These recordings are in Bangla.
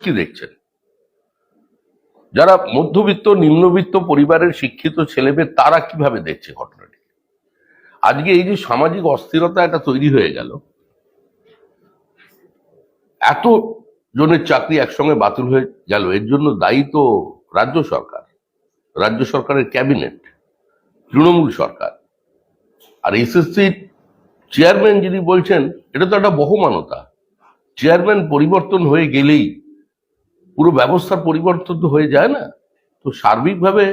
কি দেখছেন? যারা মধ্যবিত্ত নিম্নবিত্ত পরিবারের শিক্ষিত ছেলেমেয়ে তারা কিভাবে দেখছে ঘটনাটি? আজকে এই যে সামাজিক অস্থিরতা এটা তৈরি হয়ে গেল, এত জনের চাকরি একসঙ্গে বাতিল হয়ে গেল, এর জন্য দায়ী তো রাজ্য সরকার, রাজ্য সরকারের ক্যাবিনেট, তৃণমূল সরকার। আর এসএসসির চেয়ারম্যান যিনি বলছেন, এটা তো একটা বহমানতা। চেয়ারম্যান পরিবর্তন হয়ে গেলেই পুরো ব্যবস্থার পরিবর্তন তো হয়ে যায় না। তো সার্বিকভাবে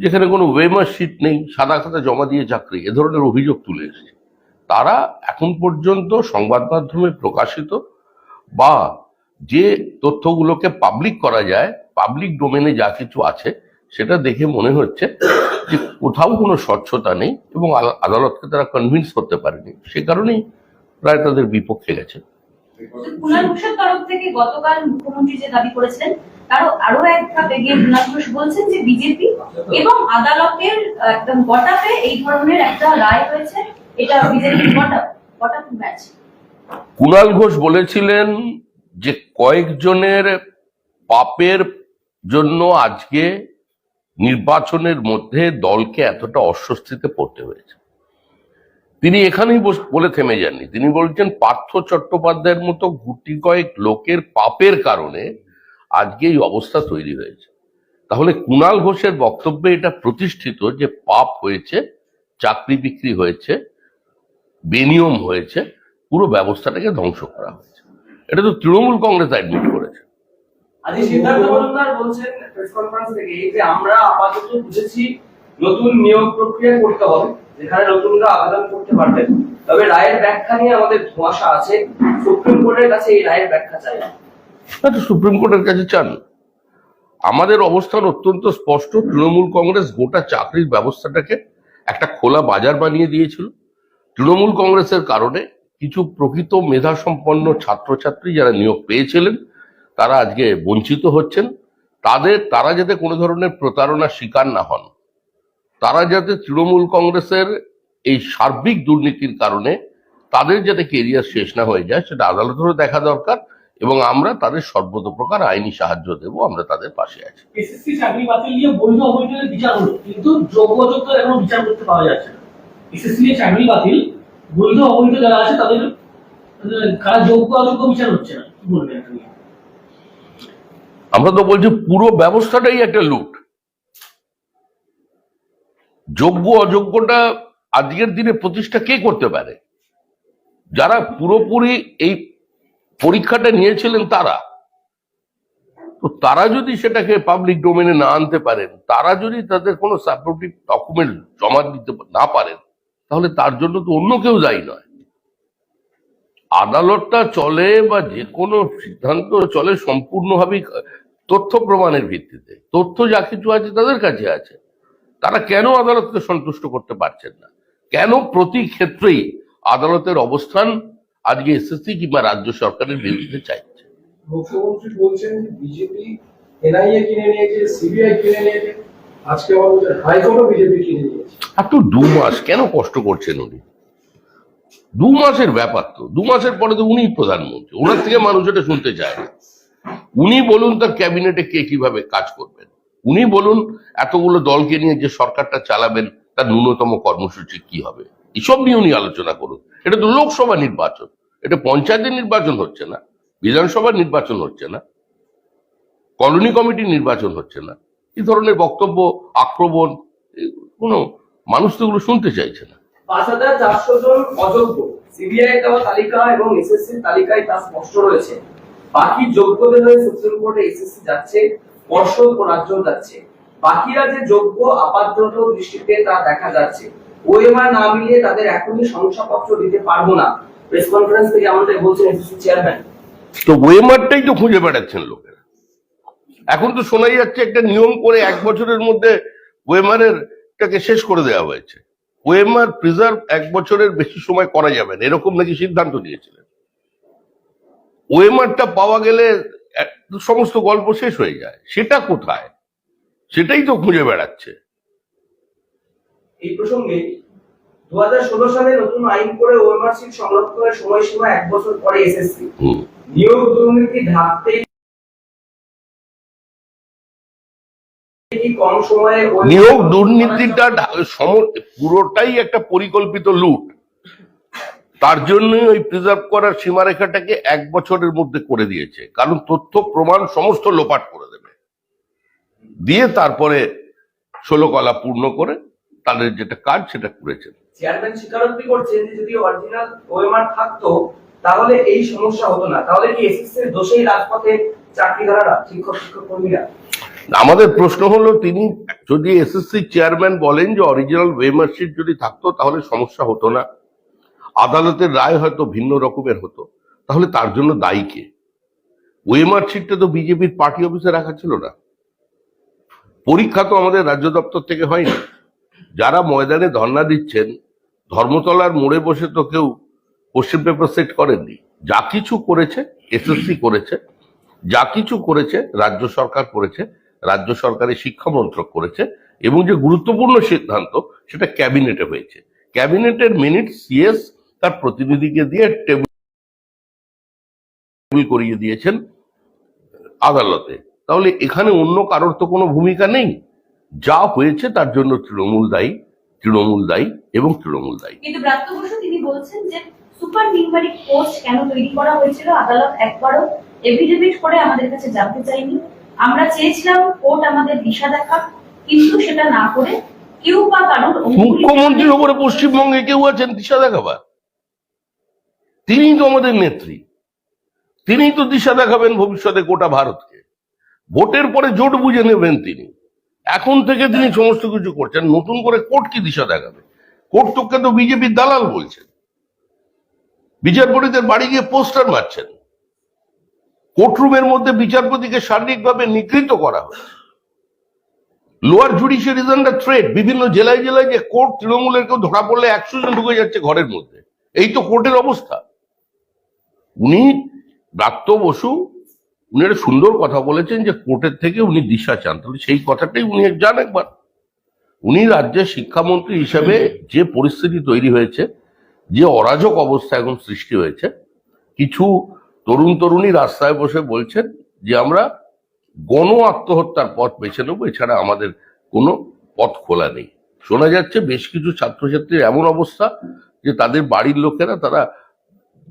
যেখানে কোনো ওয়েমার শিট নেই, সাদা খাতা জমা দিয়ে চাকরি, এ ধরনের অভিযোগ তুলে এসেছে। তারা এখন পর্যন্ত সংবাদ মাধ্যমে প্রকাশিত বা যে তথ্যগুলোকে পাবলিক করা যায়, পাবলিক ডোমেনে যা কিছু আছে, সেটা দেখে মনে হচ্ছে যে কোথাও কোনো স্বচ্ছতা নেই এবং আদালতকে তারা কনভিন্স করতে পারেনি। সে কারণেই প্রায় তাদের বিপক্ষে গেছে। কুণাল ঘোষের তরফ থেকে গতকাল মুখ্যমন্ত্রী যে দাবি করেছিলেন, আরো এক ধাপ এগিয়ে কুণাল ঘোষ বলছেন যে বিজেপি এবং আদালতের একদম গটাপে এই ধরনের একটা রায় হয়েছে, এটা বিজেপির গটাপ ম্যাচ। কুণাল ঘোষ বলেছিলেন যে কয়েকজনের পাপের জন্য আজকে নির্বাচনের মধ্যে দলকে এতটা অস্বস্তিতে পড়তে হয়েছে। তিনি এখানেই বলে থেমে যাননি, তিনি বলছেন পার্থ চট্টোপাধ্যায়ের মতো গুটি কয়েক লোকের পাপের কারণে আজকে এই অবস্থা তৈরি হয়েছে। তাহলে কুণাল ঘোষের বক্তব্যে এটা প্রতিষ্ঠিত যে পাপ হয়েছে, চাকরি বিক্রি হয়েছে, বেনিয়ম হয়েছে, পুরো ব্যবস্থাটাকে ধ্বংস করা হয়েছে। এটা তো তৃণমূল কংগ্রেস অ্যাডমিট করেছে। আজ সিদ্ধার্থ মজুমদার বলছেন প্রেস কনফারেন্স থেকে যে আমরা আপাতত বুঝেছি নতুন নিয়োগ প্রক্রিয়া করতে হবে, যেখানে নতুনরা আবেদন করতে পারবেন, তবে রায়ের ব্যাখ্যা নিয়ে আমাদের ধোঁয়াশা আছে। সুপ্রিম কোর্টের কাছে এই রায়ের ব্যাখ্যা চাই। তো সুপ্রিম কোর্টের কাছে চান। আমাদের অবস্থান অত্যন্ত স্পষ্ট। তৃণমূল কংগ্রেস গোটা চাকরির ব্যবস্থাটাকে একটা খোলা বাজার বানিয়ে দিয়েছিল। তৃণমূল কংগ্রেসের কারণে কিছু প্রকৃত মেধা সম্পন্ন ছাত্রছাত্রী যারা নিয়োগ পেয়েছিলেন তারা আজকে বঞ্চিত হচ্ছেন। তারা যাতে কোনো ধরনের প্রতারণার শিকার না হন, তারা যাতে তৃণমূল কংগ্রেসের এই সার্বিক দুর্নীতির কারণে তাদের যাতে কেরিয়ার শেষ না হয়ে যায়, সেটা আদালতেরও দেখা দরকার এবং আমরা তাদের সর্বতোপ্রকার আইনি সাহায্য দেব। আমরা তাদের পাশে আছি। এসএসসি চাকরি বাতিল নিয়ে বৈধ অবৈধের বিচার হলো, কিন্তু যোগ্য অযোগ্য এখনো বিচার করতে পাওয়া যাচ্ছে না। এসএসসি এর চাকরি বাতিল, বৈধ অবৈধ যারা আছে তাদের কারা যোগ্য অযোগ্য বিচার হচ্ছে না, কি বলবেন? আমরা তো বলছি পুরো ব্যবস্থাটাই একটা লুট। যোগ্য অযোগ্যটা আজকের দিনে প্রতিষ্ঠা কে করতে পারে? যারা পুরোপুরি এই পরীক্ষাটা নিয়েছিলেন তারা। তো তারা যদি সেটাকে পাবলিক ডোমেনে না আনতে পারেন, তারা যদি তাদের কোনো সাপোর্টিভ ডকুমেন্ট জমা দিতে না পারেন, তাহলে তার জন্য তো অন্য কেউ দায়ী নয়। আদালতটা চলে বা যে কোনো সিদ্ধান্ত চলে সম্পূর্ণভাবে তথ্য প্রমাণের ভিত্তিতে। তথ্য যা কিছু আছে তাদের কাছে আছে। তারা কেন আদালতকে সন্তুষ্ট করতে পারছেন না? কেন প্রতি ক্ষেত্রেই আদালতের অবস্থান আজকে এসএসসি কিংবা রাজ্য সরকারের বিরুদ্ধে চাইছে? মুখ্যমন্ত্রী বলছেন যে বিজেপি এনআইএ কিনে নিয়েছে, সিবিআই কিনে নিয়েছে, আজকে হাইকোর্টও বিজেপি কিনে নিয়েছে। আর তো 2 মাস কেন কষ্ট করছেন উনি? 2 মাসের ব্যাপার তো, 2 মাসের পরে তো উনি প্রধানমন্ত্রী, ওনার থেকে মানুষ এটা শুনতে চায় না। উনি বলুন তার ক্যাবিনেটে কে কিভাবে কাজ করবেন, উনি বলুন এতগুলো দলকে নিয়ে যে সরকারটা চালাবেন তার ন্যূনতম কর্মসূচি কি হবে, এসব নিয়ে উনি আলোচনা করুন। এটা তো লোকসভা নির্বাচন, এটা পঞ্চায়েতের নির্বাচন হচ্ছে না, বিধানসভার নির্বাচন হচ্ছে না, কলোনি কমিটির নির্বাচন হচ্ছে না। এই ধরনের বক্তব্য, আক্রমণ, কোনো মানুষ তো এগুলো শুনতে চাইছে না। ৫,৪০০ জন অযোগ্য সিবিআই দেওয়া তালিকা এবং এসএসসি তালিকায় তা স্পষ্ট রয়েছে। বাকি যোগ্যদের হয়ে সুপ্রিম কোর্টে এসএসসি যাচ্ছে, পর্ষদ ও রাজ্য যাচ্ছে। বাকিরা যে যোগ্য আপাতত দৃষ্টিতে তা দেখা যাচ্ছে। ওএমআর না মিলিয়ে তাদের এখনই শংসাপত্র দিতে পারবো না, প্রেস কনফারেন্স থেকে আমাদের বলছেন এসএসসি চেয়ারম্যান। তো ওএমআরটাই তো খুঁজে বেড়াচ্ছেন লোকেরা। এখন তো শোনাই যাচ্ছে একটা নিয়ম করে 1 বছরের মধ্যে ওএমআর এরটাকে শেষ করে দেওয়া হয়েছে। ওএমআর প্রিজার্ভ 1 বছরের বেশি সময় করা যাবে না, এরকম নাকি সিদ্ধান্ত নিয়েছিলেন। ওএমআরটা পাওয়া গেলে সমস্ত গল্প শেষ হয়ে যায়, সেটা কোথায়? সেটাই তো খুঁজে বেড়াচ্ছে। এই প্রসঙ্গে 2016 সালে নতুন আইন করে ওএমআর সিট সংরক্ষণের সময়সীমা 1 বছর পরে এসএসসি নিয়োগ দুর্নীতি ঢাকতে কি কম সময়ে নিয়োগ দুর্নীতিটা পুরোটাই একটা পরিকল্পিত লুট। তার জন্যই ওই প্রিজার্ভ করার সীমারেখাটাকে 1 বছরের মধ্যে করে দিয়েছে, কারণ তথ্য প্রমাণ সমস্ত লোপাট করে দেবে, দিয়ে তারপরে 16 কলা পূর্ণ করে তাদের যেটা কাজ সেটা করেছেন। চেয়ারম্যান স্বীকারোক্তি করছেন যে যদি অরিজিনাল ওএমআর থাকতো তাহলে এই সমস্যা হতো না। তাহলে কি এসএসসির দোষেই রাজপথে চাকরিদাররা, শিক্ষক কর্মীরা? আমাদের প্রশ্ন হলো, তিনি যদি এসএসসি চেয়ারম্যান বলেন যে অরিজিনাল ওয়েমার শিট যদি থাকতো তাহলে সমস্যা হতো না, আদালতের রায় হয়তো ভিন্ন রকমের হতো, তাহলে তার জন্য দায়ী কে? ওয়েমার শিটটা তো বিজেপির পার্টি অফিসে রাখা ছিল না। পরীক্ষা তো আমাদের রাজ্য দপ্তর থেকে হয়নি। যারা ময়দানে ধর্ণা দিচ্ছেন, ধর্মতলার মোড়ে বসে তো কেউ কোশ্চেন পেপার সেট করেননি। যা কিছু করেছে এসএসসি করেছে, যা কিছু করেছে রাজ্য সরকার করেছে, রাজ্য সরকারের শিক্ষা মন্ত্রক করেছে, এবং যে গুরুত্বপূর্ণ সিদ্ধান্ত সেটা ক্যাবিনেটে হয়েছে। ক্যাবিনেটের মিনিট সিএস তার প্রতিনিধিকে দিয়ে টেবিল করিয়ে দিয়েছেন আদালতে। তাহলে এখানে অন্য কারোর তো কোনো ভূমিকা নেই। যা হয়েছে তার জন্য তৃণমূল দায়ী, তৃণমূল দায়ী এবং তৃণমূল দায়ী। কিন্তু ব্রাত্য বসু তিনি বলছেন যে সুপার নিউমারিক পোস্ট কেন তৈরি করা হয়েছিল আদালত একবারও এফিডেভিট করে আমাদের কাছে জানতে চাইনি। আমরা চেয়েছিলাম কোর্ট আমাদের দিশা দেখাক, কিন্তু সেটা না করে কেউ বা কারোর মুখ্যমন্ত্রীর উপরে পশ্চিমবঙ্গে কেউ আছেন দিশা দেখাবার? তিনিই তো আমাদের নেত্রী, তিনিই তো দিশা দেখাবেন ভবিষ্যতে গোটা ভারতকে। ভোটের পরে জোট বুঝে নেবেন তিনি। এখন থেকে তিনি সমস্ত কিছু করছেন, নতুন করে কোর্ট কি দিশা দেখাবে? কোর্ট তোকে তো বিজেপির দালাল বলছেন, বিচারপতিদের বাড়ি গিয়ে পোস্টার মারছেন, কোর্টরুমের মধ্যে বিচারপতিকে শারীরিকভাবে নিগৃহীত করা হয়েছে। Lower judiciary is under threat. বিভিন্ন জেলায় জেলায় যে কোর্ট তৃণমূলের কেউ ধরা পড়লে 100 জন ঢুকে যাচ্ছে ঘরের মধ্যে। এই তো কোর্টের অবস্থা। উনি ব্রাত্য বসু উনি একটা সুন্দর কথা বলেছেন যে কোর্টের থেকে উনি দিশা চান, তাহলে সেই কথাটাই উনি জান একবার। উনি রাজ্যের শিক্ষামন্ত্রী হিসেবে যে পরিস্থিতি তৈরি হয়েছে, যে অরাজক অবস্থা এখন সৃষ্টি হয়েছে, কিছু তরুণ তরুণী রাস্তায় বসে বলছেন যে আমরা গণ আত্মহত্যার পথ বেছে নেবো, এছাড়া আমাদের কোনো পথ খোলা নেই। শোনা যাচ্ছে বেশ কিছু ছাত্রছাত্রীর এমন অবস্থা যে তাদের বাড়ির লোকেরা তারা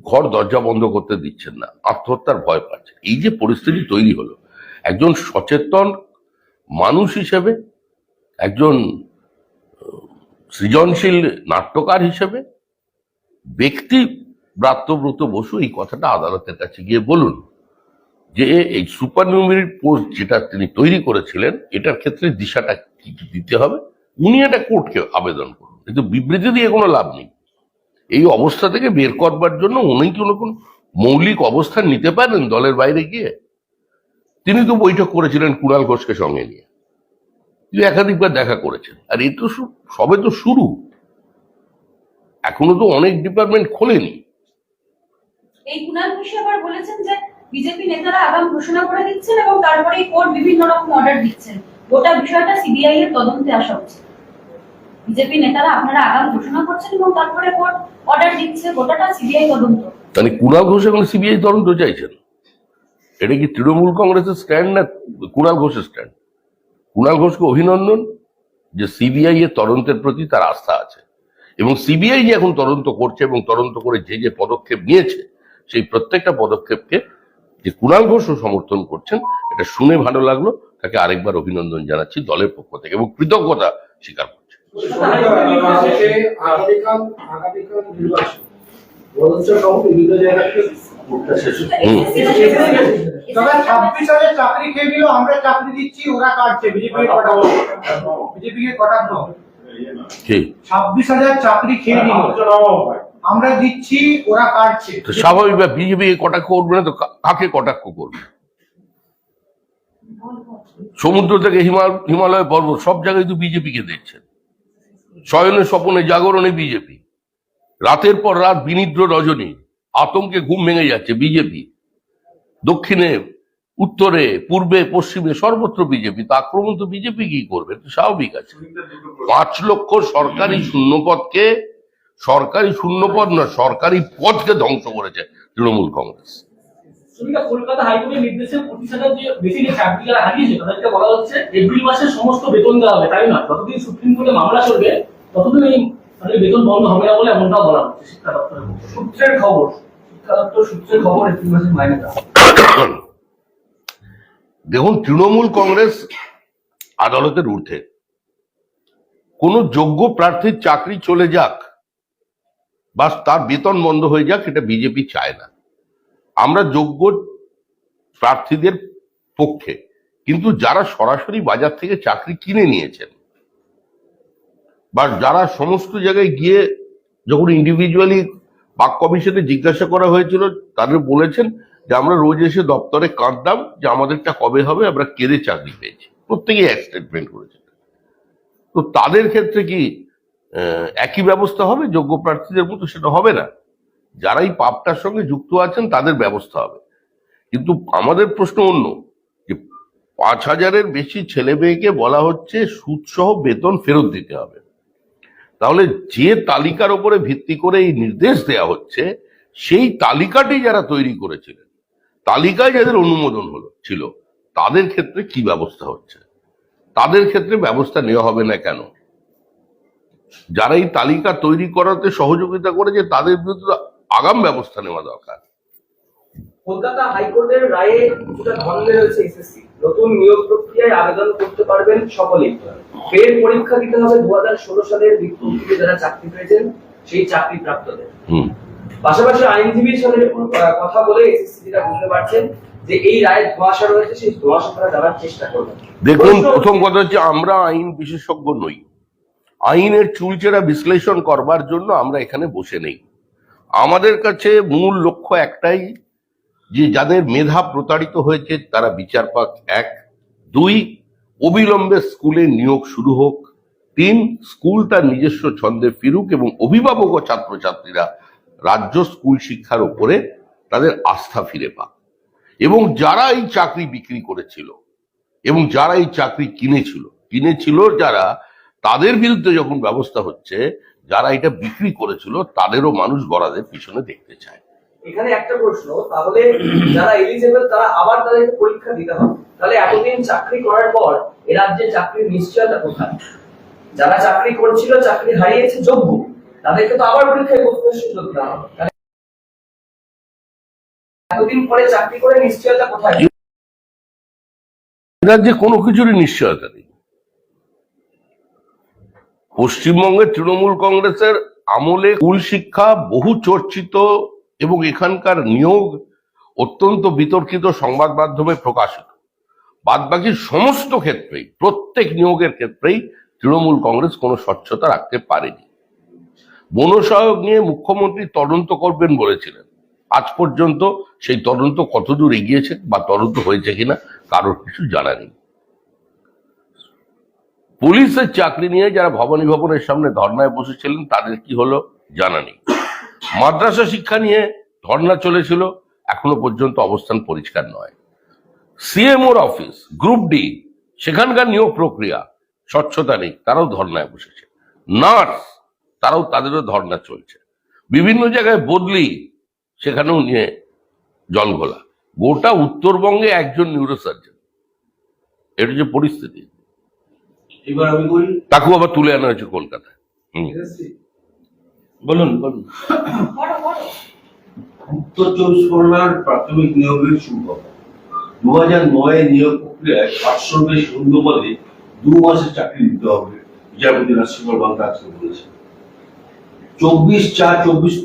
ঘর দরজা বন্ধ করতে দিচ্ছেন না, আত্মহত্যার ভয় পাচ্ছে। এই যে পরিস্থিতি তৈরি হলো, একজন সচেতন মানুষ হিসেবে, একজন সৃজনশীল নাট্যকার হিসেবে ব্যক্তি ব্রাত্যব্রত বসু এই কথাটা আদালতের কাছে গিয়ে বলুন যে এই সুপার নিউমেরিক পোস্ট যেটা তিনি তৈরি করেছিলেন এটার ক্ষেত্রে দিশাটা কি দিতে হবে, উনি এটা কোর্টকে আবেদন করুন। কিন্তু বিবৃতি দিয়ে কোনো লাভ নেই। এই অবস্থা থেকে বের করবার জন্য উনি কোনো মৌলিক অবস্থান নিতে পারেন দলের বাইরে গিয়ে? তিনি তো বৈঠক করেছিলেন কুণাল ঘোষকে সঙ্গে নিয়ে, তিনি একাধিকবার দেখা করেছেন। আর এই তো সবে তো শুরু, এখনো তো অনেক ডিপার্টমেন্ট খোলেনি। এই কুণাল ঘোষ আবার বলেছেন যে বিজেপি নেতারা আগাম ঘোষণা করে দিচ্ছেন এবং তারপরে কোর্ট বিভিন্ন রকম অর্ডার দিচ্ছেন, গোটা বিষয়টা সিবিআই এর তদন্তে আসা উচিত। বিজেপি নেতারা আপনারা আগাম ঘোষণা করছেন এবং তারপরে কোর্ট অর্ডার দিচ্ছে, গোটাটা সিবিআই তদন্ত। মানে কুণাল ঘোষ এখন সিবিআই তদন্ত চাইছেন? এটা কি তৃণমূল কংগ্রেসের স্ট্যান্ড না কুণাল ঘোষের স্ট্যান্ড? কুণাল ঘোষকে অভিনন্দন যে সিবিআই এর তদন্তের প্রতি তার আস্থা আছে, এবং সিবিআই যে এখন তদন্ত করছে এবং তদন্ত করে যে যে পদক্ষেপ নিয়েছে সেই প্রত্যেকটা পদক্ষেপকে যে কুণাল ঘোষও সমর্থন করছেন, এটা শুনে ভালো লাগলো। তাকে আরেকবার অভিনন্দন জানাচ্ছি দলের পক্ষ থেকে এবং কৃতজ্ঞতা স্বীকার করছি। আগামীকাল নির্বাচন বরঞ্চ সব বিভিন্ন জায়গায় তবে 26 হাজার চাকরি খেয়ে নিল, আমরা চাকরি দিচ্ছি ওরা কাটছে, বিজেপিকে কটাক্ষ। 26,000 চাকরি খেয়ে নিল, আমরা দিচ্ছি ওরা কাটছে। তো স্বাভাবিক, বিজেপি কটাক্ষ করবে না তো কাকে কটাক্ষ করবে? সমুদ্র থেকে হিমালয় পর্বত সব জায়গায় তো বিজেপিকে দেখছেন। শয়নে স্বপনে জাগরণে বিজেপি, রাতের পর রাত বিনিদ্র রজনী, আতঙ্কে ঘুম ভেঙে যাচ্ছে বিজেপি। দক্ষিণে উত্তরে পূর্বে পশ্চিমে সর্বত্র বিজেপি, তো আক্রমণ তো বিজেপি কি করবে? স্বাভাবিক আছে। 5 লক্ষ সরকারি শূন্যপদ না সরকারি পদকে ধ্বংস করেছে তৃণমূল কংগ্রেস। সুবিধা কলকাতা হাইকোর্টের নির্দেশে 25,000 যে বেশি যে চাকরি যারা হারিয়েছে তাদেরকে বলা হচ্ছে এপ্রিল মাসের সমস্ত বেতন দেওয়া হবে, তাই না? যতদিন সুপ্রিম কোর্টে মামলা চলবে ততদিন এই তাদের বেতন বন্ধ হবে না বলে এমনটাও বলা হচ্ছে শিক্ষা দপ্তরের পক্ষ থেকে। সূত্রের খবর, শিক্ষা দপ্তর সূত্রের খবর এপ্রিল মাসের মাইনে দেওয়া। দেখুন, তৃণমূল কংগ্রেস আদালতের ঊর্ধ্বে। কোন যোগ্য প্রার্থীর চাকরি চলে যাক বা তার বেতন বন্ধ হয়ে যাক, এটা বিজেপি চায় না। আমরা যোগ্য প্রার্থীদের পক্ষে, কিন্তু যারা সরাসরি বাজার থেকে চাকরি কিনে নিয়েছেন বা যারা সমস্ত জায়গায় গিয়ে যখন ইন্ডিভিজুয়ালি বাক কমিশনে জিজ্ঞাসা করা হয়েছিল, তাদের বলেছেন যে আমরা রোজ এসে দপ্তরে কাঁদতাম যে আমাদেরটা কবে হবে, আমরা কেঁদে চাকরি পেয়েছি। প্রত্যেকেই এক স্টেটমেন্ট করেছেন। তো তাদের ক্ষেত্রে কি একই ব্যবস্থা হবে? যোগ্য প্রার্থীদের মতো সেটা হবে না। যারা এই পাপটার সঙ্গে যুক্ত আছেন তাদের ব্যবস্থা হবে। কিন্তু আমাদের প্রশ্ন অন্য, যে 5,000-এর বেশি ছেলে মেয়েকে বলা হচ্ছে সুদসহ বেতন ফেরত দিতে হবে। তাহলে যে তালিকার উপরে ভিত্তি করে এই নির্দেশ দেয়া হচ্ছে, সেই তালিকাটি যারা তৈরি করেছিলেন, তালিকায় যাদের অনুমোদন ছিল, তাদের ক্ষেত্রে কি ব্যবস্থা হচ্ছে? তাদের ক্ষেত্রে ব্যবস্থা নেওয়া হবে না কেন? যারা এই তালিকা তৈরি করাতে সহযোগিতা করেছে তাদের বিরুদ্ধে আগাম ব্যবস্থা নেওয়া দরকার। কলকাতা হাইকোর্টের রায়ে কিছুটা ধন্দে রয়েছে এসএসসি। নতুন নিয়োগ প্রক্রিয়ায় আবেদন করতে পারবেন সকলেই। ফের পরীক্ষা দিতে হবে 2016 সালের বিজ্ঞপ্তিতে যারা চাকরি পেয়েছেন সেই চাকরি প্রাপ্তদের। পাশাপাশি আইনজীবীর সাথে কথা বলে এসএসসি যেটা বুঝতে পারছেন যে এই রায়ের ধোঁয়াশা রয়েছে, সেই ধোঁয়াশাটা জানার চেষ্টা করবেন। দেখুন, প্রথম কথা হচ্ছে আমরা আইন বিশেষজ্ঞ নই। আইনের চুলচেরা বিশ্লেষণ করবার জন্য আমরা এখানে বসে নেই। আমাদের কাছে মূল লক্ষ্য একটাই, যে যাদের মেধা প্রতারিত হয়েছে তারা বিচার পাক। 1, 2, অবিলম্বে স্কুলে নিয়োগ শুরু হোক। 3, স্কুল তার নিজস্ব ছন্দে ফিরুক এবং অভিভাবক ও ছাত্রছাত্রীরা রাজ্য স্কুল শিক্ষার উপরে তাদের আস্থা ফিরে পাক। এবং যারা এই চাকরি বিক্রি করেছিল এবং যারা এই চাকরি কিনেছিল যারা, তাদের বিরুদ্ধে যখন ব্যবস্থা হচ্ছে, যারা এটা বিক্রি করেছিল তাদেরও মানুষ গড়াদের পিছনে দেখতে চায়। এখানে একটা প্রশ্ন, তাহলে যারা এলিজেবল তারা আবার তাদেরকে পরীক্ষা দিতে হবে। তাহলে এতদিন চাকরি করার পর এ রাজ্যে চাকরির নিশ্চয়তা কোথায়? যারা চাকরি করছিল, চাকরি হারিয়েছে যোগ্য, তাদেরকে তো আবার পরীক্ষায় বসতে সুযোগ দেওয়া হবে। এতদিন পরে চাকরি করে নিশ্চয়তা কোথায়? রাজ্যে কোনো কিছুরই নিশ্চয়তা নেই। পশ্চিমবঙ্গের তৃণমূল কংগ্রেসের আমলে স্কুল শিক্ষা বহু চর্চিত এবং এখানকার নিয়োগ অত্যন্ত বিতর্কিত সংবাদ মাধ্যমে প্রকাশিত। বাদবাকি সমস্ত ক্ষেত্রেই, প্রত্যেক নিয়োগের ক্ষেত্রেই তৃণমূল কংগ্রেস কোনো স্বচ্ছতা রাখতে পারেনি। বনসহায়ক নিয়ে মুখ্যমন্ত্রী তদন্ত করবেন বলেছিলেন। আজ পর্যন্ত সেই তদন্ত কতদূর এগিয়েছে বা তদন্ত হয়েছে কিনা কারোর কিছু জানা নেই। পুলিশের চাকরি নিয়ে যারা ভবানী ভবনের সামনে ধর্নায় বসেছিলেন তাদের কি হলো জানা নেই। মাদ্রাসা শিক্ষা নিয়ে ধর্না চলেছিল, এখনো পর্যন্ত অবস্থান পরিষ্কার নয়। সিএমওর অফিস, গ্রুপ ডি, সেখানকার নিয়োগ প্রক্রিয়া স্বচ্ছতা নেই, তারাও ধর্নায় বসেছে। নার্স, তাদেরও ধর্না চলছে। বিভিন্ন জায়গায় বদলি, সেখানেও নিয়ে জলঘোলা। গোটা উত্তরবঙ্গে একজন নিউরোসার্জন, এটা যে পরিস্থিতি, এবার আমি বলি, তাকেও আবার তুলে আনা হয়েছে কলকাতায়। বলুন। উত্তর 24 পরগনার প্রাথমিক নিয়োগের সুখবর। 2009 নিয়োগ প্রক্রিয়ায় 500 বেশি শূন্য পদে 2 মাসের চাকরি দিতে হবে, বিচারপতি রাজশেখর বাঙ্কা আজকে বলেছেন। 24/4/24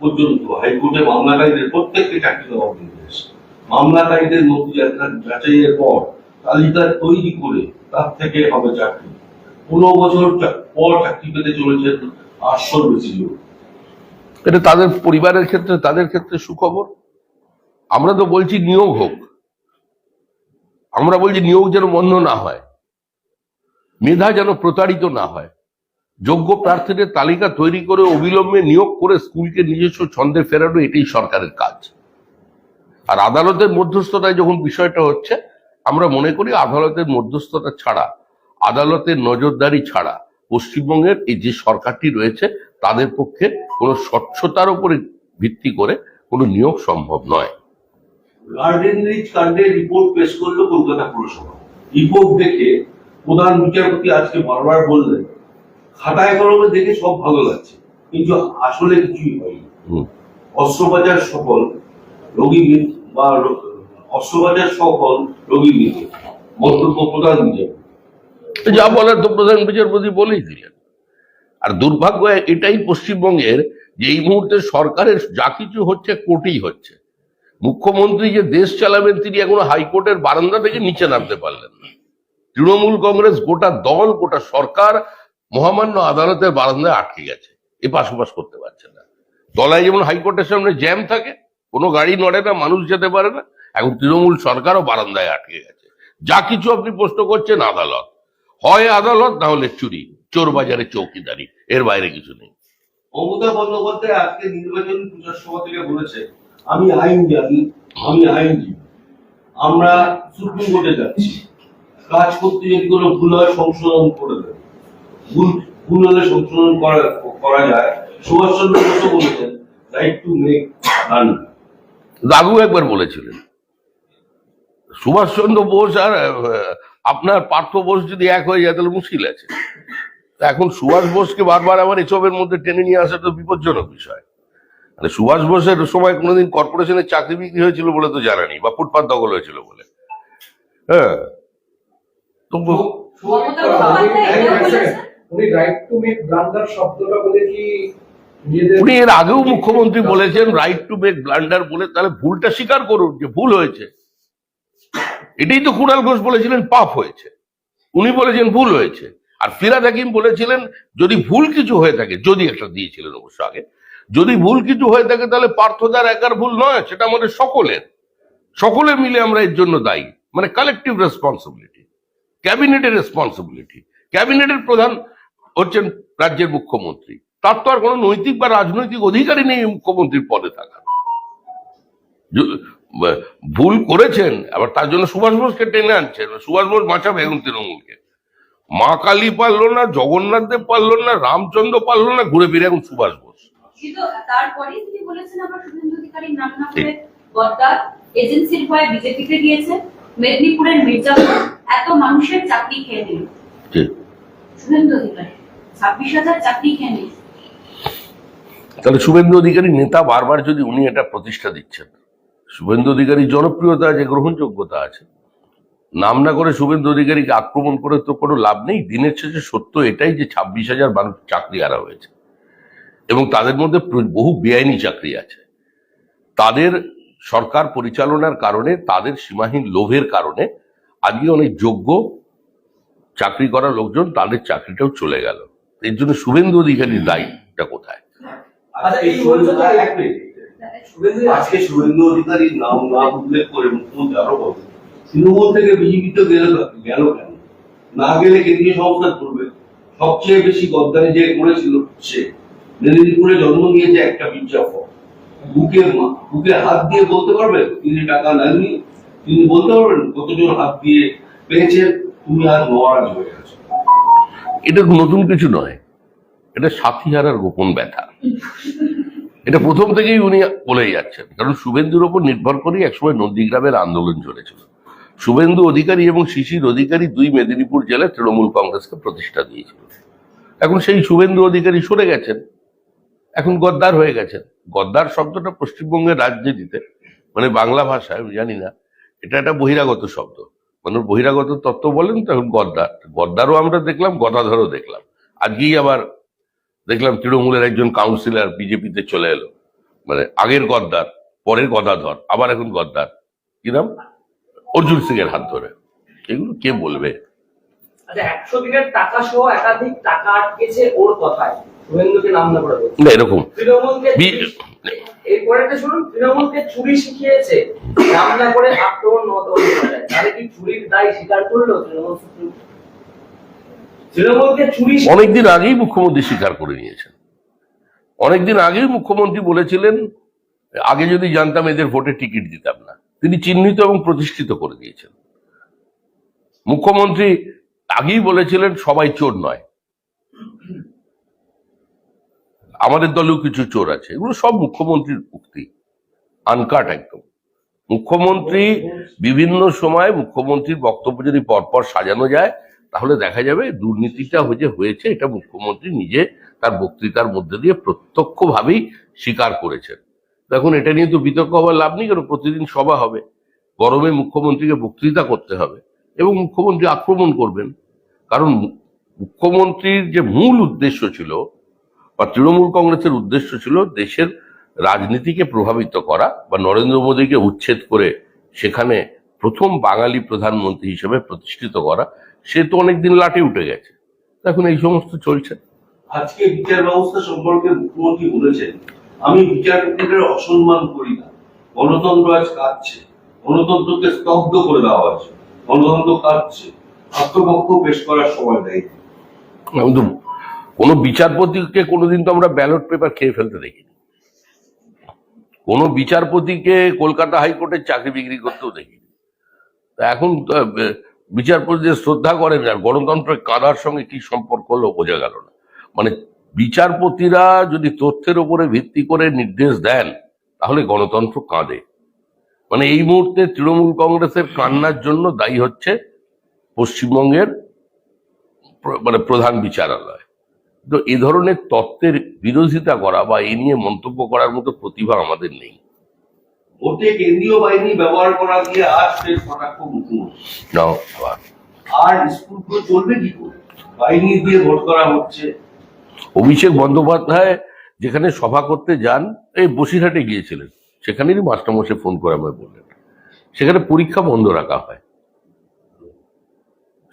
পর্যন্ত হাইকোর্টে মামলাকারীদের প্রত্যেককে চাকরি দেওয়ার নির্দেশ। মামলাকারীদের নথি যাচাইয়ের পর তালিকা তৈরি করে তার থেকে হবে চাকরি। 15 বছর পর চাকরি পেতে চলেছেন 800 বেশি লোক। এটা তাদের পরিবারের ক্ষেত্রে, তাদের ক্ষেত্রে সুখবর। আমরা তো বলছি নিয়োগ হোক, আমরা বলছি নিয়োগ যেন বন্ধ না হয়, মেধা যেন প্রতারিত না হয়। যোগ্য প্রার্থীদের তালিকা তৈরি করে অবিলম্বে নিয়োগ করে স্কুলকে নিজস্ব ছন্দে ফেরানো, এটাই সরকারের কাজ। আর আদালতের মধ্যস্থতায় যখন বিষয়টা হচ্ছে, আমরা মনে করি আদালতের মধ্যস্থতা ছাড়া, আদালতের নজরদারি ছাড়া পশ্চিমবঙ্গের এই যে সরকারটি রয়েছে তাদের পক্ষে কোনো স্বচ্ছতার উপরে ভিত্তি করে কোনো নিয়োগ সম্ভব নয়। গার্ডেন রিচ কাণ্ডের রিপোর্ট পেশ করলো কলকাতা পুরসভা। রিপোর্ট দেখে প্রধান বিচারপতি আজকে বারবার বললেন, খাতায় কলমে দেখে সব ভালো লাগছে, কিন্তু আসলে কিছুই হয়নি। অস্ত্রোপচার সফল রোগী বা অস্ত্রোপচার সফল রোগী মৃত্যু, মন্তব্য প্রধান বিচারপতি। যা বলার তো প্রধান বিচারপতি বলেই দিলেন। আর দুর্ভাগ্য এটাই পশ্চিমবঙ্গের, যে এই মুহূর্তে সরকারের যা কিছু হচ্ছে কোর্টেই হচ্ছে। মুখ্যমন্ত্রী যে দেশ চালাবেন তিনি এখনো হাইকোর্টের বারান্দা থেকে নিচে নামতে পারলেন না। তৃণমূল কংগ্রেস গোটা দল, গোটা সরকার মহামান্য আদালতের বারান্দায় আটকে গেছে, এপাশ ওপাশ করতে পারছে না। তলায় যেমন হাইকোর্টের সামনে জ্যাম থাকে, কোনো গাড়ি নড়ে না, মানুষ যেতে পারে না, এখন তৃণমূল সরকারও বারান্দায় আটকে গেছে। যা কিছু আপনি প্রশ্ন করছেন আদালত, হয় আদালত না হলে চুরি, চোর বাজারে চৌকিদারি, এর বাইরে কিছু নেই। মমতা বন্দ্যোপাধ্যায় আজকে নির্বাচনী প্রচার সভা থেকে বলেছে, আমি আইন জানি, আমি আইনজীবী, আমরা সুপ্রিম কোর্টে যাচ্ছি, কাজ করতে যদি কোনো ভুল হয় সংশোধন করে দেবে, ভুল হলে সংশোধন করা যায়। সুভাষচন্দ্র বসু বলেছেন, রাইট টু মেক ব্লান্ডার। দাদু একবার বলেছিলেন, সুভাষচন্দ্র বোস আর আপনার পার্থ বোস যদি এক হয়ে যায় তাহলে মুশকিল আছে। এখন সুভাষ বোসকে বারবার আবার এসবের মধ্যে টেনে নিয়ে আসা তো বিপজ্জনক বিষয়। মানে সুভাষ বোসের সময় কোনোদিন কর্পোরেশনের চাকরি বিক্রি হয়েছিল বলে তো জানা নেই, বা ফুটপাত দখল হয়েছিল বলে। হ্যাঁ, তো মমতা বন্দ্যোপাধ্যায় এটাও বলেছেন। উনি রাইট টু মেক ব্লান্ডার শব্দটা বলে কি উনি এর আগেও মুখ্যমন্ত্রী বলেছেন রাইট টু মেক ব্লান্ডার বলে, তাহলে ভুলটা স্বীকার করুন যে ভুল হয়েছে। এটাই তো কুণাল ঘোষ বলেছিলেন পাপ হয়েছে, উনি বলেছেন ভুল হয়েছে। আর ফিরহাদ হাকিম বলেছিলেন যদি ভুল কিছু হয়ে থাকে, যদি একটা দিয়েছিলেন অবশ্য আগে, যদি ভুল কিছু হয়ে থাকে তাহলে পার্থদার একার ভুল নয়, সেটা আমাদের সকলের, সকলে মিলে আমরা এর জন্য দায়ী। মানে কালেকটিভ রেসপন্সিবিলিটি, ক্যাবিনেটের রেসপন্সিবিলিটি। ক্যাবিনেটের প্রধান হচ্ছেন রাজ্যের মুখ্যমন্ত্রী, তার তো আর কোনো নৈতিক বা রাজনৈতিক অধিকারই নেই মুখ্যমন্ত্রীর পদে থাকার। ভুল করেছেন, আবার তার জন্য সুভাষ বোসকে টেনে আনছেন, সুভাষ বোস বাঁচাবে এখন তৃণমূলকে। মা কালী পারলো না, জগন্নাথ দেব পারলো না, রামচন্দ্র পারলো না, ঘুরে ফিরে এখন সুভাষ বোস। কিন্তু তারপরেই তিনি বলেছেন আবার শুভেন্দু অধিকারীর নাম না করে গদ্দার, এজেন্সির ভয়ে বিজেপিতে গিয়েছেন, মেদিনীপুরের মির্জাপুর এত মানুষের চাকরি খেয়ে নিল শুভেন্দু অধিকারী, 26,000 চাকরি খেয়ে নিল। তাহলে শুভেন্দু অধিকারী নেতা, বারবার যদি উনি এটা প্রতিষ্ঠা দিচ্ছেন, শুভেন্দু অধিকারীর জনপ্রিয়তা আছে, গ্রহণযোগ্যতা আছে, নাম না করে শুভেন্দু অধিকারীকে আক্রমণ করে তো কোনো লাভ নেই। দিনের শেষে সত্য এটাই যে 26,000 মানুষ চাকরি হারা হয়েছে, এবং তাদের মধ্যে বহু বেআইনি চাকরি আছে। তাদের সরকার পরিচালনার কারণে, তাদের সীমাহীন লোভের কারণে আজকে অনেক যোগ্য চাকরি করা লোকজন, তাদের চাকরিটাও চলে গেল। এর জন্য শুভেন্দু অধিকারীর দায়টা কোথায়? আজকে শুভেন্দু অধিকারীর নাম উল্লেখ করে মুখ্যমন্ত্রী আরো বলেন, তৃণমূল থেকে বিজেপিতে গেল কেন? না গেলে কেন্দ্রীয় সংস্কার করবে। সবচেয়ে বেশি গদ্দারি যে করেছিল সে, মেদিনীপুরে জন্ম নিয়েছে একটা বিজ্ঞাপন, বুকে হাত দিয়ে বলতে পারবেন তিনি টাকা নেননি, তিনি বলতে পারবেন কতজন হাত দিয়ে পেয়েছেন, তুমি আজ মহারাজ হয়ে গেছো। এটা নতুন কিছু নয়, এটা সাথীহারার গোপন ব্যথা। এটা প্রথম থেকেই উনি বলেই যাচ্ছেন, কারণ শুভেন্দুর ওপর নির্ভর করেই একসময় নন্দীগ্রামের আন্দোলন চলেছিল। শুভেন্দু অধিকারী এবং শিশির অধিকারী দুই মেদিনীপুর জেলায় তৃণমূল কংগ্রেসকে প্রতিষ্ঠা দিয়েছিল। এখন সেই শুভেন্দু অধিকারী সরে গেছেন, এখন গদ্দার হয়ে গেছেন। গদ্দার শব্দটা পশ্চিমবঙ্গের রাজনীতিতে, মানে বাংলা ভাষায় আমি জানি না, এটা একটা বহিরাগত শব্দ। মানুষ বহিরাগত তত্ত্ব বলেন, তখন গদ্দার, গদ্দারও আমরা দেখলাম, গদাধরও দেখলাম। আজকেই আবার দেখলাম তৃণমূলের একজন কাউন্সিলর বিজেপিতে চলে এলো, মানে আগের গদ্দার, পরের গদাধর, আবার এখন গদ্দার। কি নাম? অর্জুন সিং এর হাত ধরে। এগুলো কে বলবে? আচ্ছা, 100 দিনের টাকা সহ একাধিক টাকা আটকেছে ওর কথায়, শুভেন্দুকে নাম না করে বলছে। না, এরকম তৃণমূলকে এরপরে একটা শুনুন, তৃণমূলকে চুরি শিখিয়েছে, নাম না করে আক্রমণ মতো তাহলে কি চুরির দায় স্বীকার করলো তৃণমূল? তৃণমূলকে চুরি অনেকদিন আগেই মুখ্যমন্ত্রী স্বীকার করে নিয়েছেন। অনেকদিন আগেই মুখ্যমন্ত্রী বলেছিলেন, আগে যদি জানতাম এদের ভোটে টিকিট দিতাম না। তিনি চিহ্নিত এবং প্রতিষ্ঠিত করে দিয়েছেন। মুখ্যমন্ত্রী আগেই বলেছিলেন সবাই চোর নয়, আমাদের দলেও কিছু চোর আছে। এগুলো সব মুখ্যমন্ত্রীর উক্তি, আনকাট একদম। মুখ্যমন্ত্রী বিভিন্ন সময় মুখ্যমন্ত্রীর বক্তব্য যদি পরপর সাজানো যায় তাহলে দেখা যাবে দুর্নীতিটা হয়েছে এটা মুখ্যমন্ত্রী নিজে তার বক্তৃতার মধ্যে দিয়ে প্রত্যক্ষভাবেই স্বীকার করেছেন। দেখুন, এটা নিয়ে তো বিতর্ক হওয়ার লাভ নেই, কারণ প্রতিদিন সভা হবে, গরমে মুখ্যমন্ত্রীকে বক্তৃতা করতে হবে এবং মুখ্যমন্ত্রী আক্রমণ করবেন। কারণ মুখ্যমন্ত্রীর যে মূল উদ্দেশ্য ছিল বা তৃণমূল কংগ্রেসের উদ্দেশ্য ছিল দেশের রাজনীতিকে প্রভাবিত করা বা নরেন্দ্র মোদীকে উচ্ছেদ করে সেখানে প্রথম বাঙালি প্রধানমন্ত্রী হিসেবে প্রতিষ্ঠিত করা, সে তো অনেকদিন লাটে উঠে গেছে। এখন এই সমস্ত চলছে। আজকে বিচার ব্যবস্থা সম্পর্কে মুখ্যমন্ত্রী বলেছেন, আমি বিচারপতিদের অসম্মান করি না, গণতন্ত্র আজ কাঁদছে, গণতন্ত্রকে স্তব্ধ করে দেওয়া হয়েছে, গণতন্ত্র কাঁদছে, আত্মপক্ষ পেশ করার সময় দেয়। কিন্তু কোনো বিচারপতিকে কোনোদিন তো আমরা ব্যালট পেপার খেয়ে ফেলতে দেখিনি, কোনো বিচারপতিকে কলকাতা হাইকোর্টের চাকরি বিক্রি করতেও দেখিনি। তা এখন বিচারপতিদের শ্রদ্ধা করেন আর গণতন্ত্রের কাঁদার সঙ্গে কি সম্পর্ক হলো বোঝা গেল না। মানে বিচারপতিরা যদি তথ্যের উপরে ভিত্তি করে নির্দেশ দেন তাহলে গণতন্ত্র কাঁদে। মানে এই মুহূর্তে তৃণমূল কংগ্রেসের কান্নার জন্য দায়ী হচ্ছে পশ্চিমবঙ্গের প্রধান বিচারালয়। তো এই ধরনের তত্ত্বের বিরোধিতা করা বা এই নিয়ে মন্তব্য করার মতো প্রতিভা আমাদের নেই। ভোটে কেন্দ্রীয় বাহিনী ব্যবহার করা দিয়ে আজ ফের কটাক্ষ মুখ্যমন্ত্রী। নাও, আর স্কুলগুলো চলবে কি করে? বাহিনী দিয়ে ভোট করা হচ্ছে। অভিষেক বন্দ্যোপাধ্যায় যেখানে সভা করতে যান, এই বসিরহাটে গিয়েছিলেন, সেখানেরই মাস্টারমশাই ফোন করে আমায় বললেন সেখানে পরীক্ষা বন্ধ রাখা হয়,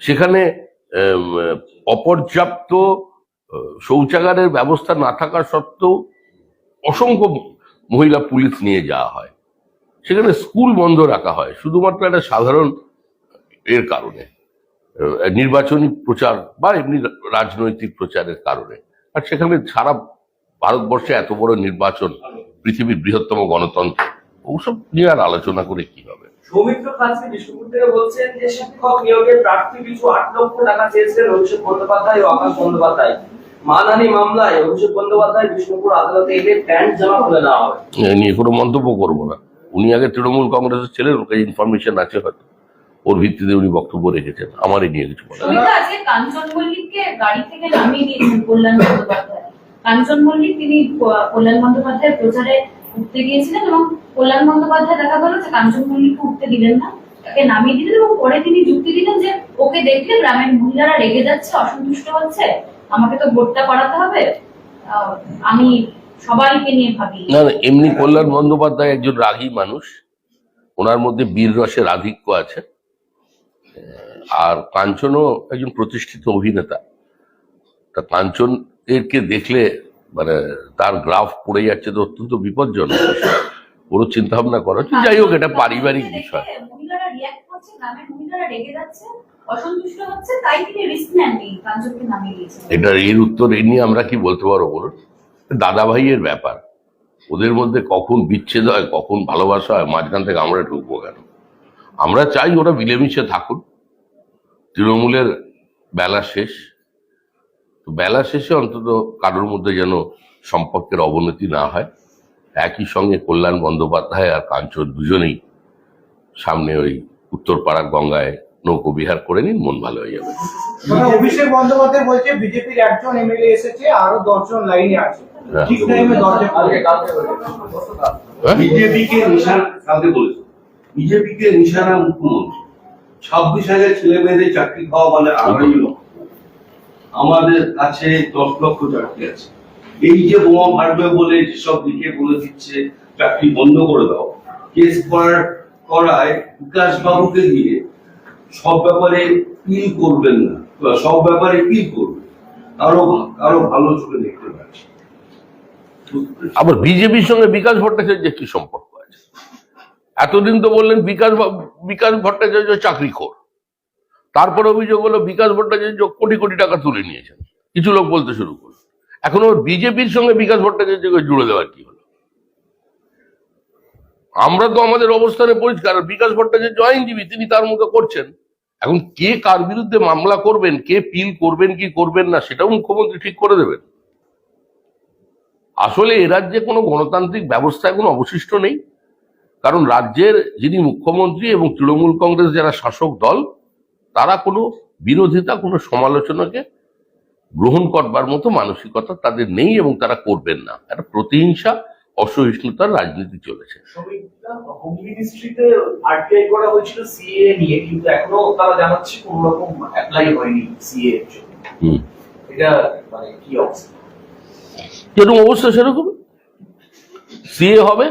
সেখানে অপর্যাপ্ত শৌচাগারের ব্যবস্থা না থাকা সত্ত্বেও অসংখ্য মহিলা পুলিশ নিয়ে যাওয়া হয়, সেখানে স্কুল বন্ধ রাখা হয় শুধুমাত্র একটা সাধারণ এর কারণে, নির্বাচনী প্রচার বা এমনি রাজনৈতিক প্রচারের কারণে। আর সেখানে সারা ভারতবর্ষে এত বড় নির্বাচন, পৃথিবীর বৃহত্তম গণতন্ত্র, ওসব নিয়ে আর আলোচনা করে কি হবে। সৌমিত্র খানসি বিষ্ণুপুর থেকে বলছেন যে শিক্ষক নিয়োগের প্রার্থী পিছু 8 লক্ষ টাকা চেয়েছিলেন অভিষেক বন্দ্যোপাধ্যায় ও আকাশ বন্দ্যোপাধ্যায়। মানহানি মামলায় অভিষেক বন্দ্যোপাধ্যায় বিষ্ণুপুর আদালতে এলে প্যান্ট জমা করে নেওয়া হবে। এ নিয়ে কোনো মন্তব্য করবো না। উনি আগে তৃণমূল কংগ্রেসের ছিলেন, ওর কাছে ইনফরমেশন আছে হয়তো, ওর ভিত্তিতে উনি বক্তব্য রেখেছেন, আমার এই নিয়ে কিছু বলার নেই। সুমিতা, আজকে কাঞ্চন মল্লিককে গাড়ি থেকে নামিয়ে দিয়েছেন কল্যাণ বন্দ্যোপাধ্যায়। কাঞ্চন মল্লিক তিনি কল্যাণ বন্দ্যোপাধ্যায়ের প্রচারে উঠতে গিয়েছিলেন এবং কল্যাণ বন্দ্যোপাধ্যায় দেখা গেল যে কাঞ্চন মল্লিককে উঠতে দিলেন না, তাকে নামিয়ে দিলেন এবং পরে তিনি যুক্তি দিলেন যে ওকে দেখলে গ্রামের মহিলারা রেগে যাচ্ছে, অসন্তুষ্ট হচ্ছে, আমাকে তো ভোটটা করাতে হবে, আমি সবাইকে নিয়ে ভাবি। না না, এমনি কল্যাণ বন্দ্যোপাধ্যায় একজন রাগী মানুষ, ওনার মধ্যে বীর রসের আধিক্য আছে। আর কাঞ্চনও একজন প্রতিষ্ঠিত অভিনেতা, তা কাঞ্চন এরকে দেখলে মানে তার গ্রাফ পড়ে যাচ্ছে, তো অত্যন্ত বিপজ্জনক, ওরও চিন্তা ভাবনা করা উচিত। যাই হোক, এটা পারিবারিক বিষয়। মহিলারা রিঅ্যাক্ট করছে, গ্রামের মহিলারা রেগে যাচ্ছে, অসন্তুষ্ট হচ্ছে, তাই তিনি রিস্ক নেননি, কাঞ্চনকে নামিয়ে দিয়েছেন। এর উত্তর এই নিয়ে আমরা কি বলতে পারবো বলুন? দাদা ভাইয়ের ব্যাপার, ওদের মধ্যে কখন বিচ্ছেদ হয়, কখন ভালোবাসা হয়, মাঝখান থেকে আমরা ঢুকবো কেন? আমরা চাই ওরা মিলেমিশে থাকুন। তৃণমূলের বেলা শেষ, তো বেলা শেষে অন্তত কারোর মধ্যে যেন সম্পর্কের অবনতি না হয়। একই সঙ্গে কল্যাণ বন্দ্যোপাধ্যায় আর কাঞ্চন দুজনেই সামনে ওই উত্তরপাড়া গঙ্গায় নৌকো বিহার করে নিন, মন ভালো হয়ে যাবে। অভিষেক বন্দ্যোপাধ্যায় বলছে বিজেপির একজন এমএলএ এসেছে, আরো 10 জন লাইনে আছে, ঠিক টাইমে 10 জন। বিজেপিকে নিশানা কালকে বলেছে, বিজেপিকে নিশানা মুখ্যমন্ত্রী। 26,000 ছেলে মেয়েদের চাকরি পাওয়া মানে 2.5 লক্ষ। আমাদের কাছে 10 লক্ষ চাকরি আছে। এই যে বোমা মারবে বলে যেসব লিখে বলে দিচ্ছে চাকরি বন্ধ করে দাও, কেস করায় বিকাশ বাবুকে দিয়ে সব ব্যাপারে পিল করবেন না, সব ব্যাপারে পিল করবেন, আরো ভালো চোখে দেখতে পাচ্ছি। আবার বিজেপির সঙ্গে বিকাশ ভট্টাচার্যের কি সম্পর্ক আছে? এতদিন তো বললেন বিকাশ ভট্টাচার্য চাকরিখোর, তারপরে অভিযোগ হলো বিকাশ ভট্টাচার্য কোটি কোটি টাকা তুলে নিয়েছেন, কিছু লোক বলতে শুরু করলো। এখন ওর বিজেপির সঙ্গে বিকাশ ভট্টাচার্যকে জুড়ে দেওয়ার কি হলো? আমরা তো আমাদের অবস্থানে পরিষ্কার, বিকাশ ভট্টাচার্য আইনজীবী, তিনি তার মতো করছেন। এখন কে কার বিরুদ্ধে মামলা করবেন, কে পিল করবেন কি করবেন না, সেটাও মুখ্যমন্ত্রী ঠিক করে দেবেন। আসলে এ রাজ্যে কোনো গণতান্ত্রিক ব্যবস্থা এখন অবশিষ্ট নেই, কারণ রাজ্যের যিনি মুখ্যমন্ত্রী এবং তৃণমূল কংগ্রেস যারা শাসক দল, তারা কোনো বিরোধিতা, কোনো সমালোচনাকে গ্রহণ করবার মতো মানসিকতা তাদের নেই এবং তারা করবেন না। একটা প্রতিহিংসা, অসহিষ্ণুতার রাজনীতি চলেছে। হোম মিনিস্ট্রিতে আরটিআই করা হয়েছিল সিএ নিয়ে, কিন্তু এখনো তারা জানাচ্ছে কোন রকম অ্যাপ্লাই হয়নি সিএ এর জন্য। এটা মানে কি অবস্থা? যেরকম অবস্থা সেরকম সিএ হবে,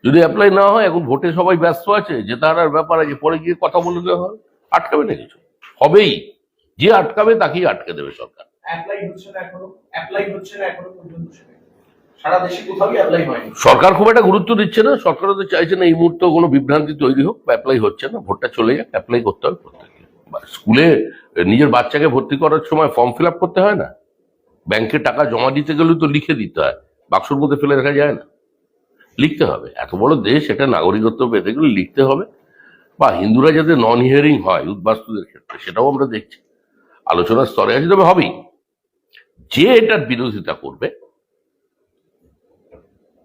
যদি অ্যাপ্লাই না হয়। এখন ভোটে সবাই ব্যস্ত আছে, জেতা হারার ব্যাপার আছে, পরে গিয়ে কথা বলে দেওয়া হবে, আটকাবে না কিছু, হবেই। যে আটকাবে তাকেই আটকে দেবে সরকার। অ্যাপ্লাই হচ্ছে না এখনো পর্যন্ত, সারা দেশে কোথাও অ্যাপ্লাই হয়নি। সরকার খুব একটা গুরুত্ব দিচ্ছে না, সরকারও তো চাইছে না এই মুহূর্তে কোনো বিভ্রান্তি তৈরি হোক। অ্যাপ্লাই হচ্ছে না, ভোটটা চলে যাক, অ্যাপ্লাই করতে হবে প্রত্যেককে। স্কুলে নিজের বাচ্চাকে ভর্তি করার সময় ফর্ম ফিল আপ করতে হয় না? ব্যাংকে টাকা জমা দিতে গেলেও তো লিখে দিতে হয়, বাক্সর মধ্যে ফেলে রাখা যায় না, লিখতে হবে। এত বড় দেশ, এটা নাগরিকত্ব পেতে গেলে লিখতে হবে। বা হিন্দুরা যাতে নন হিয়ারিং হয় উদ্বাস্তুদের ক্ষেত্রে, সেটাও আমরা দেখছি, আলোচনার স্তরে আছে, তবে হবেই। যে এটার বিরোধিতা করবে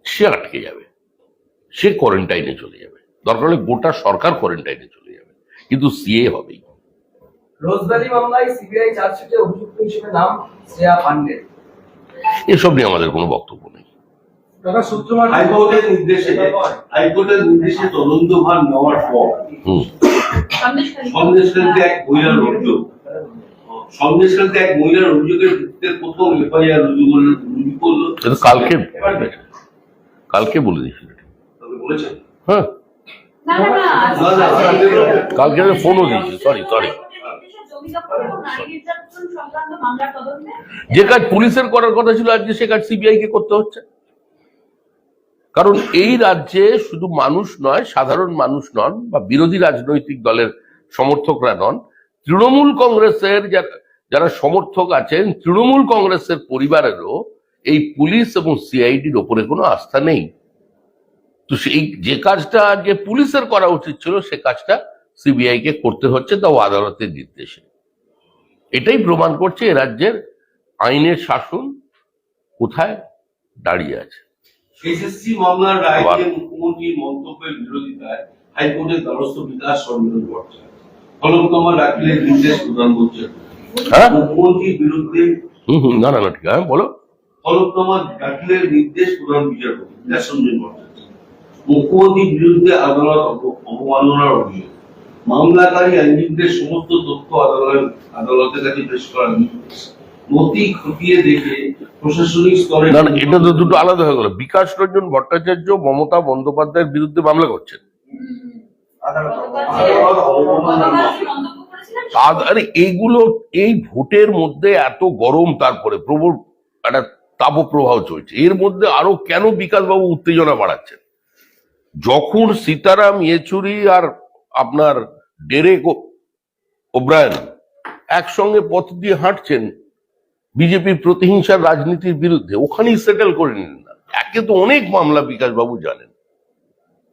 সে আটকে যাবে, সে কোয়ারেন্টাইনে চলে যাবে, দরকার হলে গোটা সরকার কোয়ারেন্টাইনে চলে যাবে, কিন্তু সিএ হবেই। রোজভ্যালি মামলায় সিবিআই চার্জশিটে অভিযুক্ত হিসেবে নাম শ্রেয়া পান্ডের। এসব নিয়ে আমাদের কোনো বক্তব্য নেই। দাদা সূত্র হাইকোর্টের নির্দেশে তদন্তভার নেওয়ার পর সন্দেশখালীতে এক মহিলার অভিযোগের ভিত্তিতে প্রথম এফআইআর রুজু করলো। এটা কালকে বলে দিয়েছিল, বলেছেন? হ্যাঁ, না না না, কালকে আমি ফোনও দিয়েছি। সরি জমি দখল এবং নারী নির্যাতন সংক্রান্ত মামলার তদন্তে যে কাজ পুলিশের করার কথা ছিল আজকে সে কাজ সিবিআই কে করতে হচ্ছে। কারণ এই রাজ্যে শুধু মানুষ নয়, সাধারণ মানুষ নন বা বিরোধী রাজনৈতিক দলের সমর্থকরা নন, তৃণমূল কংগ্রেসের যারা সমর্থক আছেন, তৃণমূল কংগ্রেসের পরিবারেরও এই পুলিশ এবং সিআইডির ওপরে কোনো আস্থা নেই। তো সেই যে কাজটা আজকে পুলিশের করা উচিত ছিল, সে কাজটা সিবিআই কে করতে হচ্ছে, তাও আদালতের নির্দেশে। এটাই প্রমাণ করছে এ রাজ্যের আইনের শাসন কোথায় দাঁড়িয়ে আছে। এসএসসি মামলার রায়ে মুখ্যমন্ত্রীর মন্তব্যের বিরোধিতায় হাইকোর্টের দ্বারস্থ বিকাশ রঞ্জন ভট্টাচার্য হলফনামা দাখিলের নির্দেশ প্রদান করছেন। মুখ্যমন্ত্রীর বিরুদ্ধে না ঠিক আছে, বলো। হলফনামা দাখিলের নির্দেশ প্রদান বিচারপতি বিকাশ রঞ্জন ভট্টাচার্য মুখ্যমন্ত্রীর বিরুদ্ধে আদালত অবমাননার অভিযোগ। মামলাকারী আইনজীবীদের সমস্ত তথ্য আদালতের কাছে পেশ করার নির্দেশ। নথি খতিয়ে দেখে প্রশাসনিক স্তরে না, এটা তো দুটো আলাদা হয়ে গেল। বিকাশ রঞ্জন ভট্টাচার্য মমতা বন্দ্যোপাধ্যায়ের বিরুদ্ধে মামলা করছেন। আরে এইগুলো, এই ভোটের মধ্যে এত গরম, তারপরে প্রবল একটা তাপপ্রবাহ চলছে, এর মধ্যে আরো কেন বিকাশবাবু উত্তেজনা বাড়াচ্ছেন? যখন সীতারাম ইয়েচুরি আর আপনার ডেরেক ওব্রায়ন একসঙ্গে পথ দিয়ে হাঁটছেন বিজেপির প্রতিহিংসার রাজনীতির বিরুদ্ধে, ওখানেই সেটেল করে নিন না। একে তো অনেক মামলা বিকাশবাবু জানেন।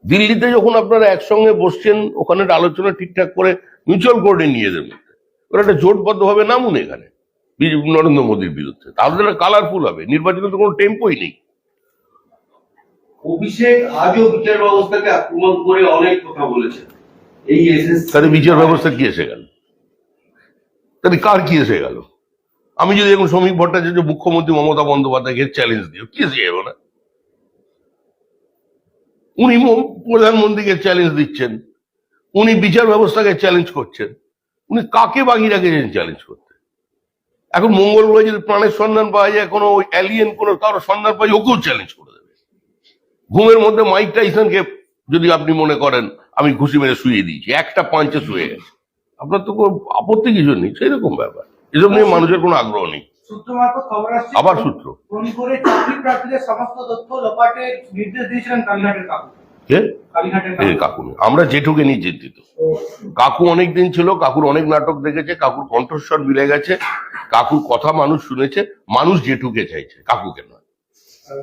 দিল্লিতে যখন আপনারা একসঙ্গে বসছেন, ওখানে আলোচনা ঠিকঠাক করে মিউচুয়াল কোঅর্ডিনেশনের মধ্যে ওরা একটা জোটবদ্ধভাবে নামুন এখানে নরেন্দ্র মোদীর বিরুদ্ধে, তাহলে এটা কালারফুল হবে। নির্বাচনে তো কোনো টেম্পোই নেই। অভিষেক আজও বিচার ব্যবস্থাকে আক্রমণ করে অনেক কথা বলেছেন। এই এসএসসি তাহলে বিচার ব্যবস্থা কি এসে গেল? তাহলে কার কি এসে গেল? আমি যদি এখন শ্রমিক ভট্টাচার্য মুখ্যমন্ত্রী মমতা বন্দ্যোপাধ্যায়কে চ্যালেঞ্জ দিই, কি এসে যাবে না? উনি প্রধানমন্ত্রীকে চ্যালেঞ্জ দিচ্ছেন, উনি বিচার ব্যবস্থাকে চ্যালেঞ্জ করছেন, উনি কাকে বাকি রেখেছেন চ্যালেঞ্জ করতে? এখন মঙ্গল গ্রহে যদি প্রাণের সন্ধান পাওয়া যায়, কোনো ওই অ্যালিয়েন কোনো কারো সন্ধান পাওয়া যায়, ওকেও চ্যালেঞ্জ করে দেবে। ঘুমের মধ্যে মাইক টাইসনকে যদি আপনি মনে করেন আমি ঘুষি মেরে শুয়ে দিয়েছি, একটা পাঞ্চে শুয়ে গেছে, আপনার তো কোনো আপত্তি কিছু নেই। সেই রকম ব্যাপার, এসব নিয়ে মানুষের কোনো আগ্রহ নেই। সূত্র মারফত খবর আসছে, আবার সূত্র ফোন করে চাকরি প্রার্থীদের সমস্ত তথ্য লোপাটের নির্দেশ দিয়েছিলেন কালীঘাটের কাকু। কে? কালীঘাটের এই কাকু নেই। আমরা জেঠুকে নিয়ে চিন্তিত। কাকু অনেক দিন ছিল, কাকুর অনেক নাটক দেখেছে, কাকুর কণ্ঠস্বর মিলে গেছে, কাকুর কথা মানুষ শুনেছে, মানুষ জেঠুকে চাইছে, কাকুকে নয়।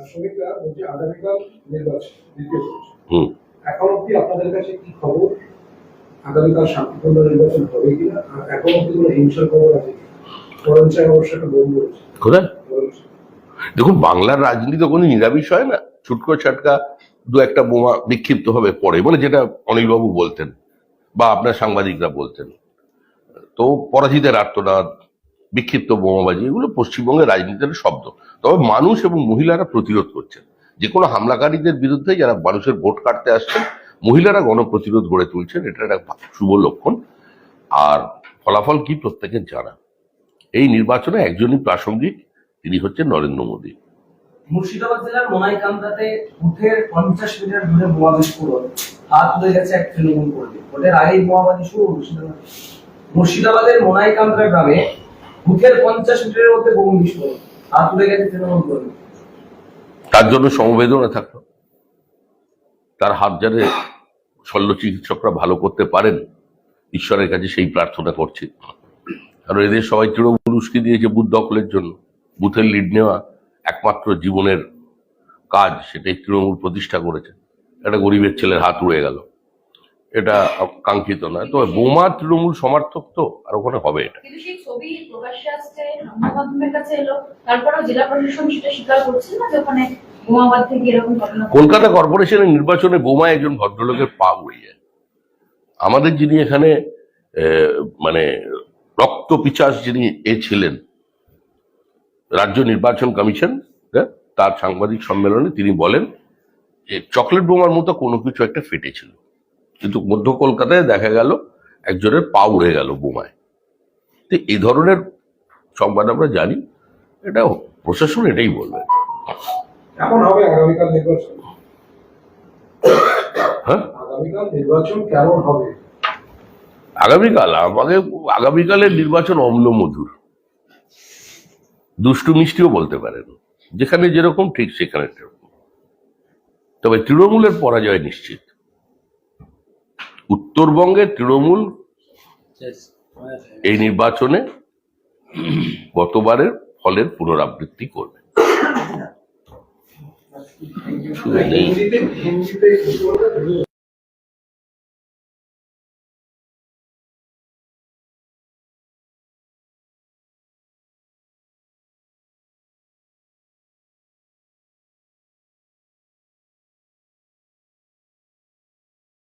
শ্রমিকরা বলছে আগামীকাল নির্বাচন, দ্বিতীয় হুম এখন অব্দি আপনাদের কাছে কি খবর? আগামীকাল শান্তিপূর্ণ নির্বাচন হবে কিনা? আর এখন অব্দি কোনো হিংসার খবর আছে কি? ফরেন্সিক অবশ্যটা বন্ধ করেছে। কোথায়? দেখুন, বাংলার রাজনীতি তো কোনো নিরামিষ হয় না। ছুটকো ছাটকা দু একটা বোমা বিক্ষিপ্ত হবে পরে, মানে যেটা অনিলবাবু বলতেন বা আপনার সাংবাদিকরা বলতেন। তো পরাজিতের আর্তনাদ, বিক্ষিপ্ত বোমাবাজি, এগুলো পশ্চিমবঙ্গের রাজনীতির শব্দ। তবে মানুষ এবং মহিলারা প্রতিরোধ করছেন। যে কোনো হামলাকারীদের বিরুদ্ধে যারা মানুষের ভোট কাটতে আসছেন, মহিলারা গণপ্রতিরোধ গড়ে তুলছেন, এটা একটা শুভ লক্ষণ। আর ফলাফল কি প্রত্যেকের জানা। এই নির্বাচনে একজনই প্রাসঙ্গিক, তিনি হচ্ছেন নরেন্দ্র মোদী। মুর্শিদাবাদ জেলার মোনাইকান্দাতে বুথের 50 মিটার দূরে বোমা বিস্ফোরণ, হাত তুলে গেছে এক তৃণমূল কর্মী। ভোটের আগেই বোমাবাজি শুরু মুর্শিদাবাদের মোনাইকান্দা গ্রামে বুথের 50 মিটারের মধ্যে বোমা বিস্ফোরণ, হাত তুলে গেছে তৃণমূল কর্মী। তার জন্য সমবেদনা থাকলো। তার হাত যাতে শল্য চিকিৎসকরা ভালো করতে পারেন, ঈশ্বরের কাছে সেই প্রার্থনা করছি। কারণ এদের সবাই তৃণমূল উস্কে দিয়েছে বুথ দখলের জন্য। বুথের লিড নেওয়া একমাত্র জীবনের কাজ, সেটাই তৃণমূল প্রতিষ্ঠা করেছে। একটা গরিবের ছেলের হাত উড়ে গেল, এটা কাঙ্ক্ষিত নয়। তবে বোমা তৃণমূল সমর্থক তো, আর ওখানে হবে এটা। কিন্তু সেই ছবি প্রকাশ্যে আসছে, সংবাদমাধ্যমের কাছে এলো, তারপরেও জেলা প্রশাসন সেটা স্বীকার করছে না যে ওখানে বোমাবাদ থেকে এরকম ঘটনা। কলকাতা কর্পোরেশনের নির্বাচনে বোমা একজন ভদ্রলোকের পা উড়ে যায়। আমাদের যিনি এখানে মানে রক্ত পিচাস যিনি ছিলেন, রাজ্য নির্বাচন কমিশন, তার সাংবাদিক সম্মেলনে তিনি বলেন যে চকলেট বোমার মতো কোনো কিছু একটা ফেটেছিল, কিন্তু মধ্য কলকাতায় দেখা গেল একজনের পা উড়ে গেল বোমায়। তো এই ধরনের সংবাদ আমরা জানি, এটা প্রশাসন এটাই বলবে। এখন হবে আগামীকাল নির্বাচন। হ্যাঁ, আগামীকাল নির্বাচন কেমন হবে? আগামীকালের নির্বাচন অম্ল মধুর, দুষ্টু মিষ্টিও বলতে পারেন। যেখানে যেরকম ঠিক সেখানে সেরকম। তবে তৃণমূলের পরাজয় নিশ্চিত। উত্তরবঙ্গে তৃণমূল এই নির্বাচনে গতবারের ফলের পুনরাবৃত্তি করবে। হিন্দিতে